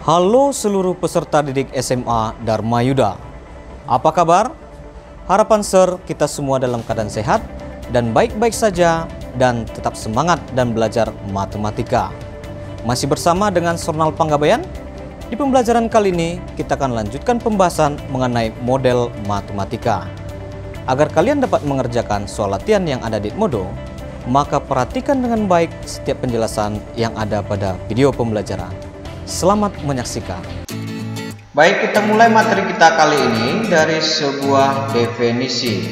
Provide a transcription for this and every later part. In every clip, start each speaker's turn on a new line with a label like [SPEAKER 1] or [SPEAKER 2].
[SPEAKER 1] Halo seluruh peserta didik SMA Dharma Yuda. Apa kabar? Harapan Sir kita semua dalam keadaan sehat dan baik-baik saja dan tetap semangat dan belajar matematika. Masih bersama dengan Sornal Panggabean. Di pembelajaran kali ini kita akan lanjutkan pembahasan mengenai model matematika. Agar kalian dapat mengerjakan soal latihan yang ada di Edmodo, maka perhatikan dengan baik setiap penjelasan yang ada pada video pembelajaran. Selamat menyaksikan.
[SPEAKER 2] Baik, kita mulai materi kita kali ini dari sebuah definisi.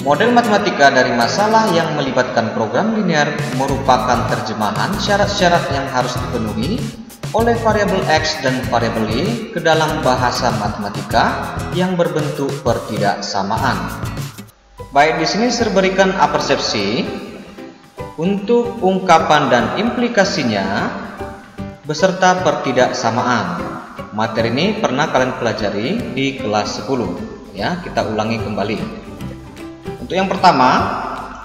[SPEAKER 2] Model matematika dari masalah yang melibatkan program linear merupakan terjemahan syarat-syarat yang harus dipenuhi oleh variabel X dan variabel Y ke dalam bahasa matematika yang berbentuk pertidaksamaan. Baik, di sini saya berikan apersepsi untuk ungkapan dan implikasinya beserta pertidaksamaan. Materi ini pernah kalian pelajari di kelas 10 ya, kita ulangi kembali. Untuk yang pertama,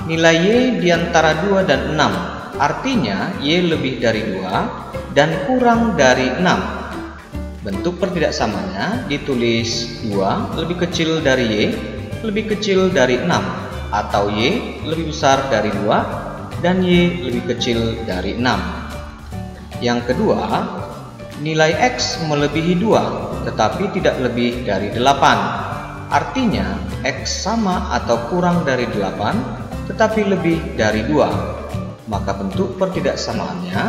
[SPEAKER 2] nilai Y di antara 2 dan 6. Artinya Y lebih dari 2 dan kurang dari 6. Bentuk pertidaksamanya ditulis 2 lebih kecil dari Y lebih kecil dari 6, atau Y lebih besar dari 2 dan Y lebih kecil dari 6. Yang kedua, nilai X melebihi 2 tetapi tidak lebih dari 8. Artinya X sama atau kurang dari 8 tetapi lebih dari 2. Maka bentuk pertidaksamaannya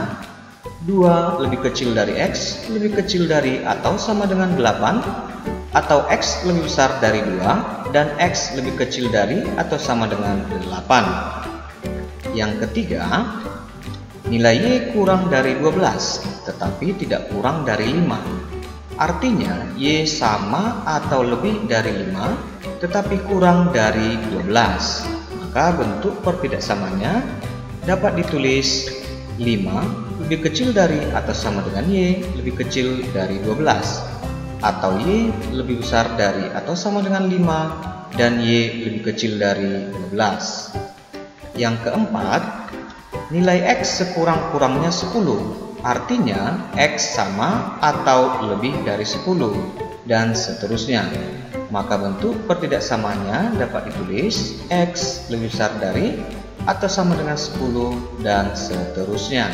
[SPEAKER 2] 2 lebih kecil dari X lebih kecil dari atau sama dengan 8, atau X lebih besar dari 2 dan X lebih kecil dari atau sama dengan 8. Yang ketiga, nilai Y kurang dari 12 tetapi tidak kurang dari 5. Artinya Y sama atau lebih dari 5 tetapi kurang dari 12. Maka bentuk pertidaksamanya dapat ditulis 5 lebih kecil dari atau sama dengan Y lebih kecil dari 12, atau Y lebih besar dari atau sama dengan 5 dan Y lebih kecil dari 12. Yang keempat, nilai X sekurang-kurangnya 10. Artinya X sama atau lebih dari 10 dan seterusnya. Maka bentuk pertidaksamaannya dapat ditulis X lebih besar dari atau sama dengan 10 dan seterusnya.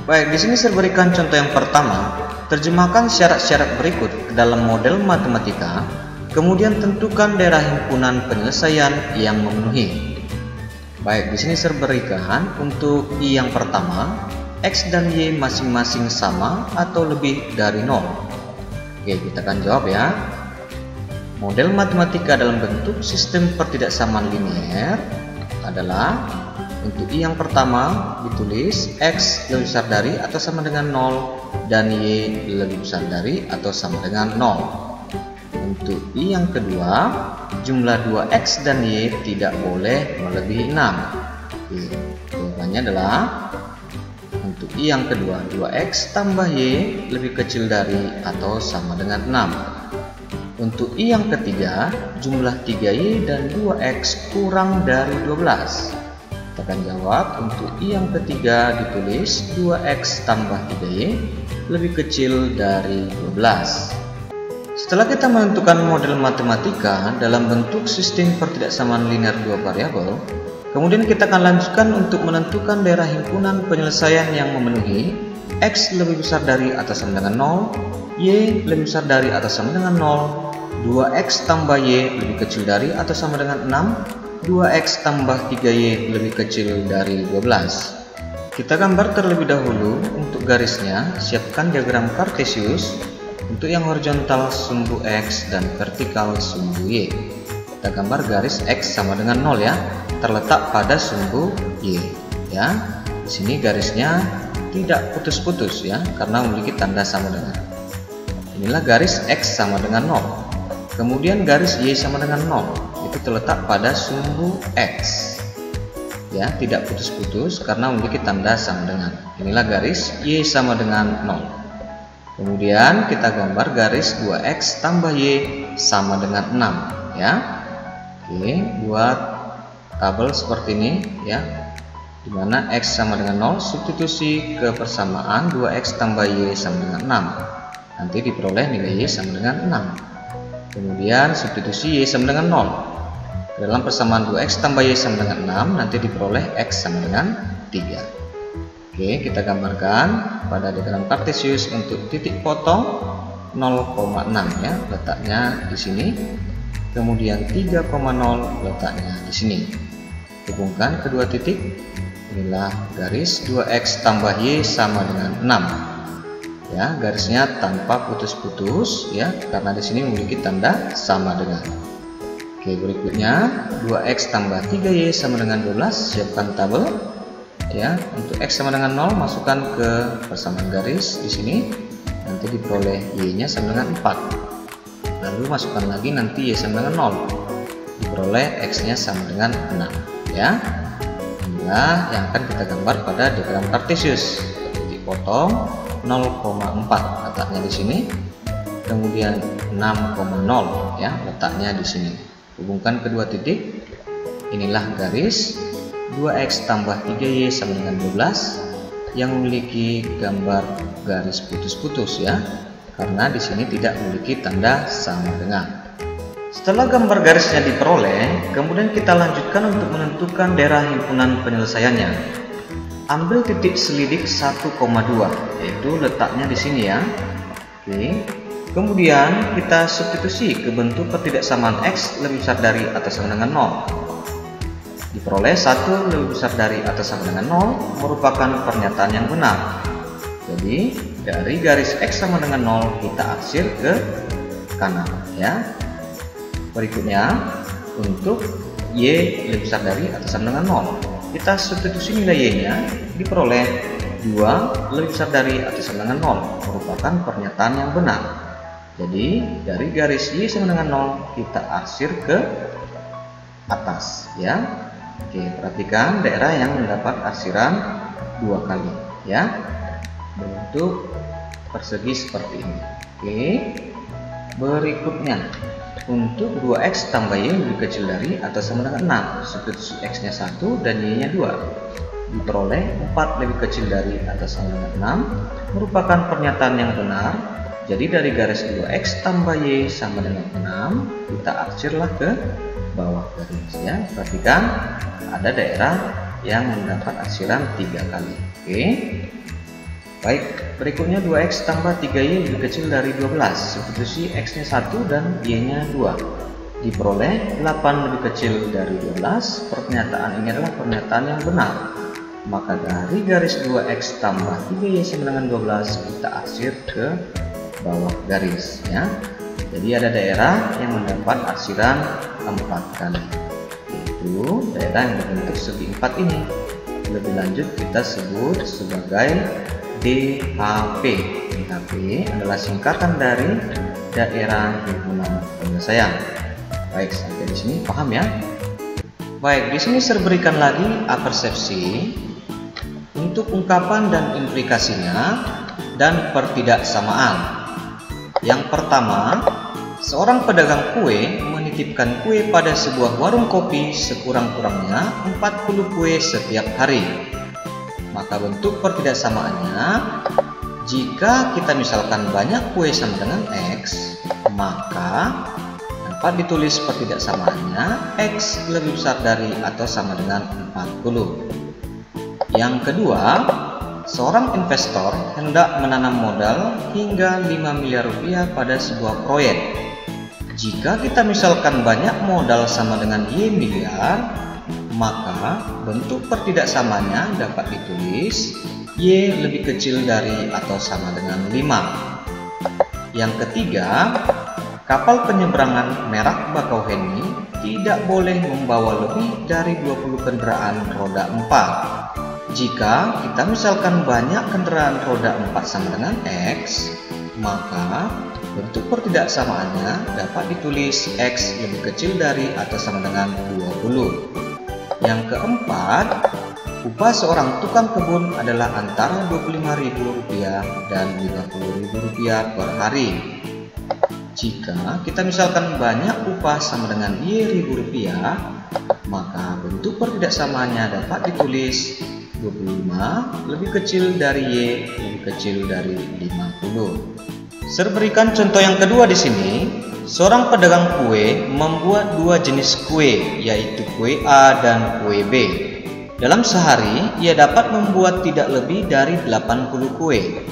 [SPEAKER 2] Baik, di sini saya berikan contoh yang pertama. Terjemahkan syarat-syarat berikut ke dalam model matematika, kemudian tentukan daerah himpunan penyelesaian yang memenuhi. Baik, di sini saya berikan untuk I yang pertama, X dan Y masing-masing sama atau lebih dari 0. Oke, kita akan jawab ya. Model matematika dalam bentuk sistem pertidaksamaan linear adalah untuk I yang pertama ditulis X lebih besar dari atau sama dengan 0 dan Y lebih besar dari atau sama dengan 0. Untuk I yang kedua, jumlah 2X dan Y tidak boleh melebihi 6. Oke, jawabannya adalah untuk I yang kedua, 2X tambah Y lebih kecil dari atau sama dengan 6. Untuk I yang ketiga, jumlah 3Y dan 2X kurang dari 12. Kita akan jawab untuk I yang ketiga ditulis 2X tambah 3Y lebih kecil dari 12. Setelah kita menentukan model matematika dalam bentuk sistem pertidaksamaan linear 2 variabel, kemudian kita akan lanjutkan untuk menentukan daerah himpunan penyelesaian yang memenuhi X lebih besar dari atau sama dengan 0, Y lebih besar dari atau sama dengan 0, 2X tambah Y lebih kecil dari atau sama dengan 6, 2X tambah 3Y lebih kecil dari 12. Kita gambar terlebih dahulu untuk garisnya. Siapkan diagram kartesius untuk yang horizontal sumbu X dan vertikal sumbu Y. Kita gambar garis X sama dengan 0 ya, terletak pada sumbu Y ya. Di sini garisnya tidak putus-putus ya, karena memiliki tanda sama dengan. Inilah garis X sama dengan 0. Kemudian garis Y sama dengan 0. Itu terletak pada sumbu X. Ya, tidak putus-putus karena memiliki tanda sama dengan. Inilah garis Y sama dengan 0. Kemudian kita gambar garis 2X tambah Y sama dengan 6 ya. Oke, buat tabel seperti ini ya. di mana X sama dengan 0, substitusi ke persamaan 2X tambah Y sama dengan 6. Nanti diperoleh nilai Y sama dengan 6. Kemudian substitusi Y sama dengan 0. Dalam persamaan 2X tambah Y sama dengan 6, nanti diperoleh X sama dengan 3. Oke, kita gambarkan pada diagram kartesius untuk titik potong 0,6 ya, letaknya di sini. Kemudian 3,0 letaknya di sini. Hubungkan kedua titik. Inilah garis 2X tambah Y sama dengan 6. Ya, garisnya tanpa putus-putus ya, karena di sini memiliki tanda sama dengan. Oke, berikutnya 2X tambah 3Y sama dengan 12. Siapkan tabel. Ya, untuk X sama dengan 0 masukkan ke persamaan garis di sini. Nanti diperoleh Y-nya sama dengan 4. Lalu masukkan lagi nanti Y sama dengan 0. Diperoleh X-nya sama dengan 6 ya. Inilah yang akan kita gambar pada diagram kartesius. Titik potong 0,4 letaknya di sini. Kemudian 6,0 ya, letaknya di sini. Hubungkan kedua titik. Inilah garis 2X tambah 3Y sama dengan 12 yang memiliki gambar garis putus-putus ya, karena di sini tidak memiliki tanda sama dengan. Setelah gambar garisnya diperoleh, kemudian kita lanjutkan untuk menentukan daerah himpunan penyelesaiannya. Ambil titik selidik 1,2, yaitu letaknya di sini ya. Oke. Kemudian kita substitusi ke bentuk ketidaksamaan X lebih besar dari atau sama dengan 0. Diperoleh 1 lebih besar dari atau sama dengan 0 merupakan pernyataan yang benar. Jadi dari garis X sama dengan 0 kita arsir ke kanan ya. Berikutnya untuk Y lebih besar dari atau sama dengan 0, kita substitusi nilai Y-nya, diperoleh 2 lebih besar dari atau sama dengan 0 merupakan pernyataan yang benar. Jadi dari garis Y sama dengan 0 kita arsir ke atas ya. Oke, perhatikan daerah yang mendapat arsiran 2 kali ya, berbentuk persegi seperti ini. Oke, berikutnya untuk 2X tambah Y lebih kecil dari atau sama dengan 6, substitusi X-nya 1 dan Y-nya 2. Diperoleh 4 lebih kecil dari atau sama dengan 6 merupakan pernyataan yang benar. Jadi dari garis 2X tambah Y sama dengan 6 kita arsirlah ke bawah garis ya. Perhatikan ada daerah yang mendapat arsiran 3 kali. Oke. Baik, berikutnya 2X tambah 3Y lebih kecil dari 12, substitusi X-nya 1 dan Y-nya 2. Diperoleh 8 lebih kecil dari 12, pernyataan ini adalah pernyataan yang benar. Maka dari garis 2X tambah 3Y sama dengan 12 kita arsir ke bawah garis ya. Jadi ada daerah yang mendapat arsiran 4 kali, yaitu daerah yang berbentuk segi 4 ini. Lebih lanjut kita sebut sebagai DHP. DHP adalah singkatan dari daerah himpunan penyelesaian. Baik, sampai di sini paham ya? Baik, di sini saya berikan lagi apersepsi untuk ungkapan dan implikasinya dan pertidaksamaan. Yang pertama, seorang pedagang kue menitipkan kue pada sebuah warung kopi sekurang-kurangnya 40 kue setiap hari. Maka bentuk pertidaksamaannya, jika kita misalkan banyak kue sama dengan X, maka dapat ditulis pertidaksamaannya X lebih besar dari atau sama dengan 40. Yang kedua, seorang investor hendak menanam modal hingga 5 miliar rupiah pada sebuah proyek. Jika kita misalkan banyak modal sama dengan Y miliar, maka bentuk pertidaksamaannya dapat ditulis Y lebih kecil dari atau sama dengan 5. Yang ketiga, kapal penyeberangan merek Bakauheni tidak boleh membawa lebih dari 20 kendaraan roda 4. Jika kita misalkan banyak kendaraan roda 4 sama dengan X, maka bentuk pertidaksamaannya dapat ditulis X lebih kecil dari atau sama dengan 20. Yang keempat, upah seorang tukang kebun adalah antara Rp25.000 dan Rp50.000 per hari. Jika kita misalkan banyak upah sama dengan Y ribu rupiah, maka bentuk pertidaksamaannya dapat ditulis 25 lebih kecil dari Y lebih kecil dari 50. Sir berikan contoh yang kedua di sini. Seorang pedagang kue membuat dua jenis kue, yaitu kue A dan kue B. Dalam sehari, ia dapat membuat tidak lebih dari 80 kue.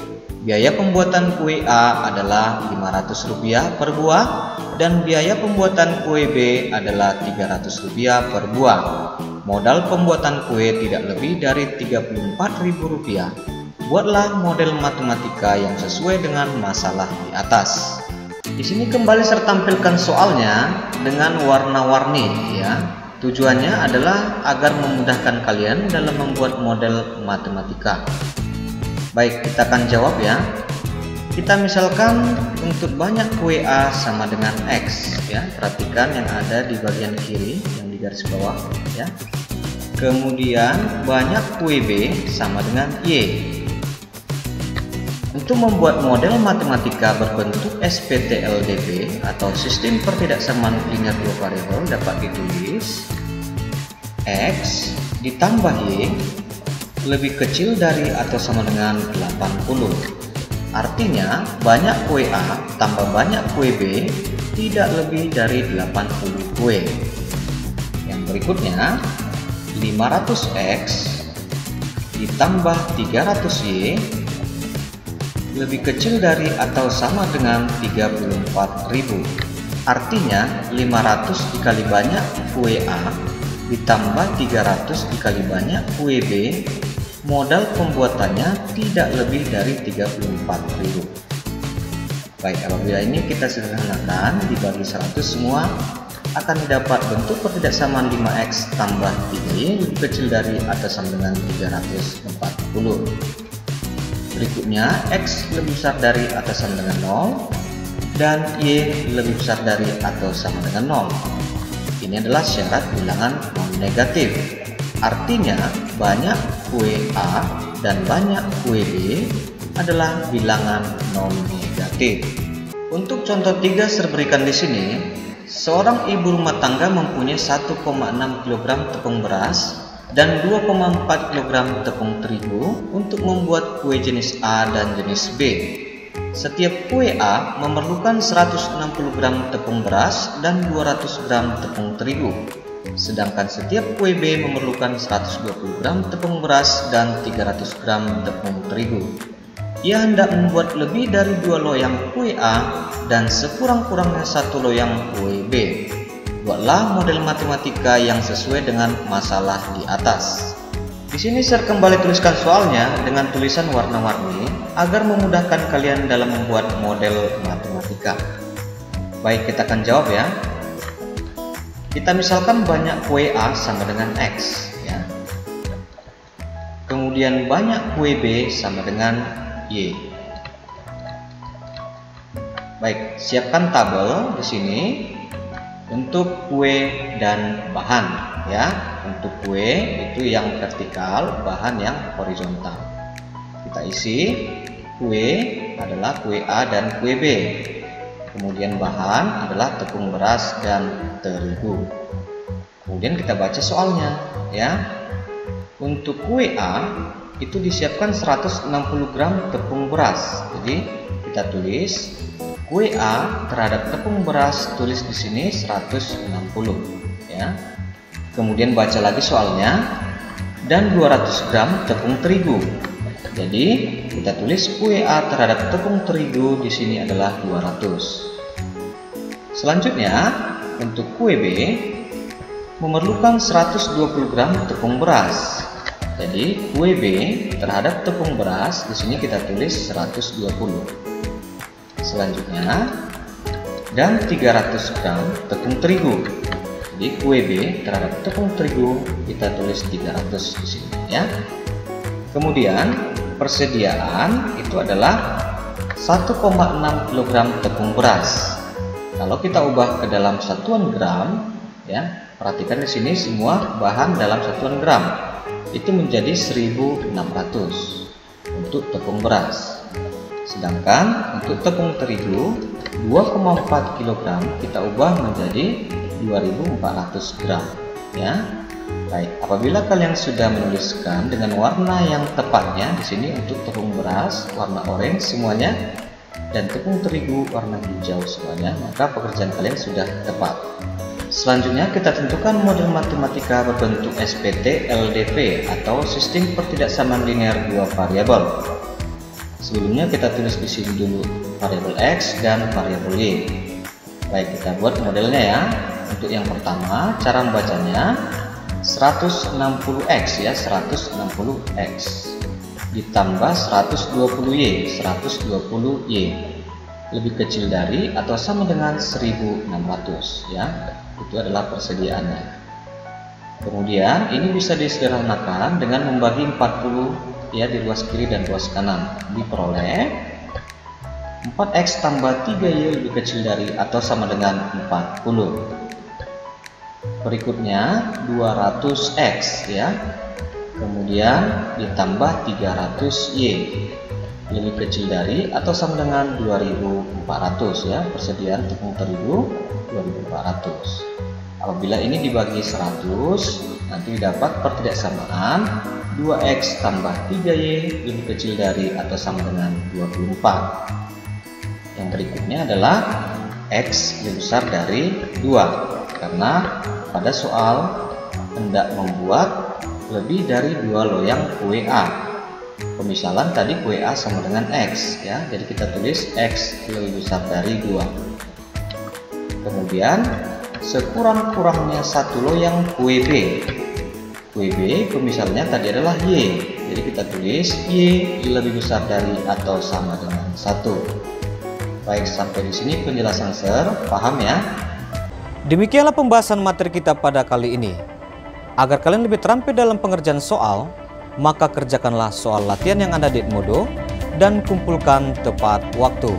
[SPEAKER 2] Biaya pembuatan kue A adalah Rp500 per buah dan biaya pembuatan kue B adalah Rp300 per buah. Modal pembuatan kue tidak lebih dari Rp34.000. Buatlah model matematika yang sesuai dengan masalah di atas. Di sini kembali saya tampilkan soalnya dengan warna-warni ya. Tujuannya adalah agar memudahkan kalian dalam membuat model matematika. Baik, kita akan jawab ya. Kita misalkan untuk banyak kue A sama dengan X ya. Perhatikan yang ada di bagian kiri yang di garis bawah ya. Kemudian banyak kue B sama dengan Y. Untuk membuat model matematika berbentuk SPTLDP atau sistem pertidaksamaan linear dua variabel dapat ditulis X ditambah Y lebih kecil dari atau sama dengan 80. Artinya banyak kue A tambah banyak kue B tidak lebih dari 80 kue. Yang berikutnya 500X ditambah 300Y lebih kecil dari atau sama dengan 34.000. Artinya 500 dikali banyak kue A ditambah 300 dikali banyak kue B, modal pembuatannya tidak lebih dari 34.000. Baik, apabila ini kita sederhanakan dibagi 100 semua akan didapat bentuk pertidaksamaan 5X tambah 3Y lebih kecil dari atau sama dengan 340. Berikutnya X lebih besar dari atau sama dengan 0 dan Y lebih besar dari atau sama dengan 0. Ini adalah syarat bilangan non-negatif. Artinya banyak kue A dan banyak kue B adalah bilangan non-negatif. Untuk contoh 3 saya berikan di sini. Seorang ibu rumah tangga mempunyai 1,6 kg tepung beras dan 2,4 kg tepung terigu untuk membuat kue jenis A dan jenis B. Setiap kue A memerlukan 160 gram tepung beras dan 200 gram tepung terigu. Sedangkan setiap kue B memerlukan 120 gram tepung beras dan 300 gram tepung terigu. Ia hendak membuat lebih dari 2 loyang kue A dan sekurang-kurangnya 1 loyang kue B. Buatlah model matematika yang sesuai dengan masalah di atas. Di sini saya kembali tuliskan soalnya dengan tulisan warna-warni agar memudahkan kalian dalam membuat model matematika. Baik, kita akan jawab ya. Kita misalkan banyak kue A sama dengan X ya. Kemudian banyak kue B sama dengan Y. Baik, siapkan tabel di sini untuk kue dan bahan ya. Untuk kue itu yang vertikal, bahan yang horizontal. Kita isi kue adalah kue A dan kue B. Kemudian bahan adalah tepung beras dan terigu. Kemudian kita baca soalnya ya. Untuk kue A itu disiapkan 160 gram tepung beras. Jadi kita tulis kue A terhadap tepung beras, tulis di sini 160 ya. Kemudian baca lagi soalnya, dan 200 gram tepung terigu. Jadi kita tulis kue A terhadap tepung terigu di sini adalah 200. Selanjutnya untuk kue B memerlukan 120 gram tepung beras. Jadi kue B terhadap tepung beras di sini kita tulis 120. Selanjutnya dan 300 gram tepung terigu. Jadi kue B terhadap tepung terigu kita tulis 300 di sini ya. Kemudian persediaan itu adalah 1,6 kg tepung beras. Kalau kita ubah ke dalam satuan gram ya, perhatikan di sini semua bahan dalam satuan gram. Itu menjadi 1600 untuk tepung beras. Sedangkan untuk tepung terigu 2,4 kg kita ubah menjadi 2400 gram. ya. Baik, apabila kalian sudah menuliskan dengan warna yang tepatnya di sini untuk tepung beras warna orange semuanya dan tepung terigu warna hijau semuanya, maka pekerjaan kalian sudah tepat. Selanjutnya kita tentukan model matematika berbentuk SPT LDV atau sistem pertidaksamaan linear dua variabel. Sebelumnya kita tulis di sini dulu variabel X dan variabel Y. Baik, kita buat modelnya ya. Untuk yang pertama, cara membacanya 160X ya, 160X ditambah 120Y, 120Y lebih kecil dari atau sama dengan 1600 ya. Itu adalah persediaannya. Kemudian ini bisa disederhanakan dengan membagi 40 ya di ruas kiri dan ruas kanan. Diperoleh 4X tambah 3Y lebih kecil dari atau sama dengan 40. Berikutnya 200X ya. Kemudian ditambah 300Y lebih kecil dari atau sama dengan 2400 ya. Persediaan tepung terigu 2400. Apabila ini dibagi 100, nanti dapat pertidaksamaan 2X tambah 3Y lebih kecil dari atau sama dengan 24. Yang berikutnya adalah X lebih besar dari 2 karena pada soal hendak membuat lebih dari 2 loyang kue A. Pemisalan tadi kue A sama dengan X ya. Jadi kita tulis X lebih besar dari 2. Kemudian sekurang-kurangnya 1 loyang kue B. Kue B pemisalannya tadi adalah Y. Jadi kita tulis Y lebih besar dari atau sama dengan 1. Baik, sampai di sini penjelasan Sir, paham ya?
[SPEAKER 1] Demikianlah pembahasan materi kita pada kali ini. Agar kalian lebih terampil dalam pengerjaan soal, maka kerjakanlah soal latihan yang ada di Edmodo dan kumpulkan tepat waktu.